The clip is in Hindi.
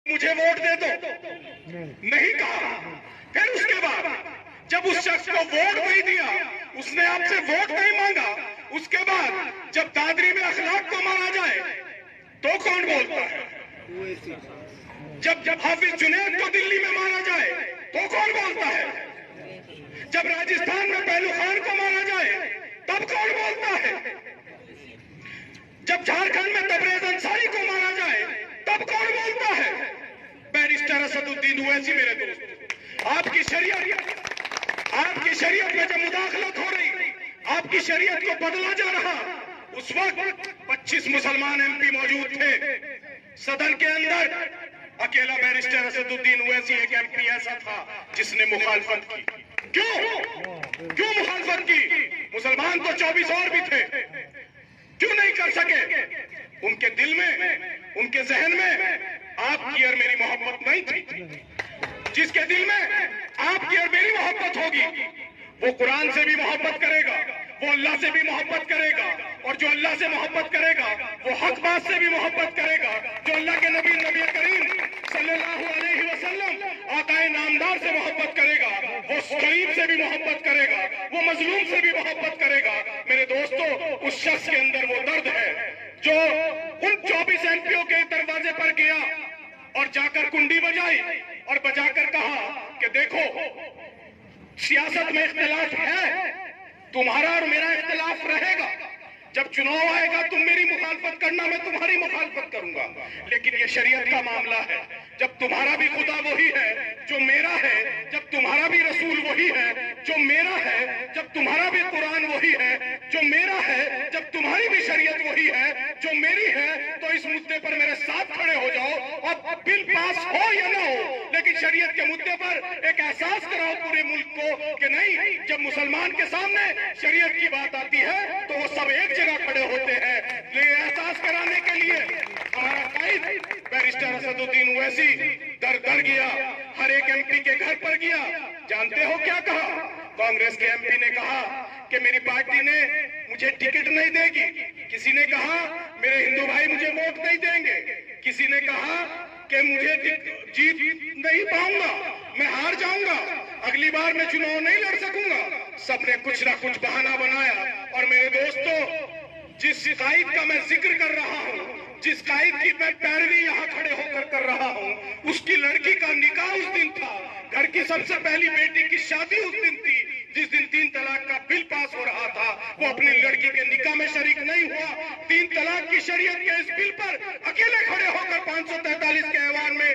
मुझे वोट दे दो, नहीं कहा। फिर उसके बाद जब उस शख्स को वोट नहीं दिया, उसने आपसे वोट नहीं मांगा, उसके बाद जब दादरी में अखलाक को मारा जाए तो कौन बोलता है? जब हाफिज जुनैद को दिल्ली में मारा जाए तो कौन बोलता है? जब राजस्थान में पहलू खान को मारा जाए तब कौन बोलता है? जब झारखंड में तबरेज अंसारी को मारा जाए तब कौन बोलता है? बैरिस्टर असदुद्दीन ओवैसी मेरे दोस्त, आपकी शरीयत में जब मुदाखलत हो रही, आपकी शरीयत को बदला जा रहा, उस वक्त 25 मुसलमान एमपी मौजूद थे सदन के अंदर। अकेला बैरिस्टर असदुद्दीन ओवैसी एक एमपी ऐसा था जिसने मुखालफत की। क्यों मुखालफत की? मुसलमान तो 24 और भी थे, क्यों नहीं कर सके? उनके दिल में, उनके जहन में आपकी और मेरी मोहब्बत नहीं थी। जिसके दिल में आपकी और मेरी मोहब्बत होगी वो कुरान से भी मोहब्बत करेगा, वो अल्लाह से भी मोहब्बत करेगा, और जो अल्लाह से मोहब्बत करेगा वो हक बात से भी मोहब्बत करेगा। जो अल्लाह के नबी करीम सल्लल्लाहु अलैहि वसल्लम आकाए नामदार से मोहब्बत करेगा, वो गरीब से भी मोहब्बत करेगा, वो मजलूम से भी मोहब्बत करेगा। मेरे दोस्तों, उस शख्स के अंदर वो दर्द है जो उन 24 एमपीओ के दरवाजे पर गया और जाकर कुंडी बजाई और बजाकर कहा कि देखो, सियासत में इख्तिलाफ है, तुम्हारा और मेरा इख्तिलाफ रहेगा। जब चुनाव आएगा तुम मेरी मुखालफत करना, मैं तुम्हारी मुखालफत करूंगा, लेकिन ये शरीयत का मामला है। जब तुम्हारा भी खुदा वही है जो मेरा है, जब तुम्हारा भी रसूल वही है जो मेरा है, जब तुम्हारा भी कुरान वही है जो मेरा है, जब तुम्हारी भी शरीयत वही है जो मेरी है, तो इस मुद्दे पर मेरे साथ खड़े हो जाओ और बिल पास हो या ना हो, लेकिन शरीयत के मुद्दे पर एक एहसास कराओ पूरे मुल्क को कि नहीं, जब मुसलमान के सामने शरीयत की बात आती है तो वो सब एक जगह खड़े होते हैं। ये एहसास कराने के लिए हमारा कायद बैरिस्टर असदुद्दीन ओवैसी दर गया, हर एक एमपी के घर पर गया। जानते हो क्या कहा? कांग्रेस के एमपी ने कहा कि मेरी पार्टी ने मुझे टिकट नहीं देगी, किसी ने कहा मेरे हिंदू भाई मुझे वोट नहीं देंगे, किसी ने कहा कि मुझे जीत नहीं पाऊंगा, मैं हार जाऊंगा, अगली बार मैं चुनाव नहीं लड़ सकूंगा। सबने कुछ ना कुछ बहाना बनाया। और मेरे दोस्तों, जिस कायद का मैं जिक्र कर रहा हूं, जिस कायद की मैं पैरवी यहां खड़े होकर कर रहा हूं, उसकी लड़की का निकाह उस दिन था, घर की सबसे पहली बेटी की शादी उस दिन थी जिस दिन 3 तलाक का बिल पास हो रहा था। वो अपनी लड़की के निकाह में शरीक नहीं हुआ। 3 तलाक की शरीयत के इस बिल पर अकेले खड़े होकर 543 के ऐवान में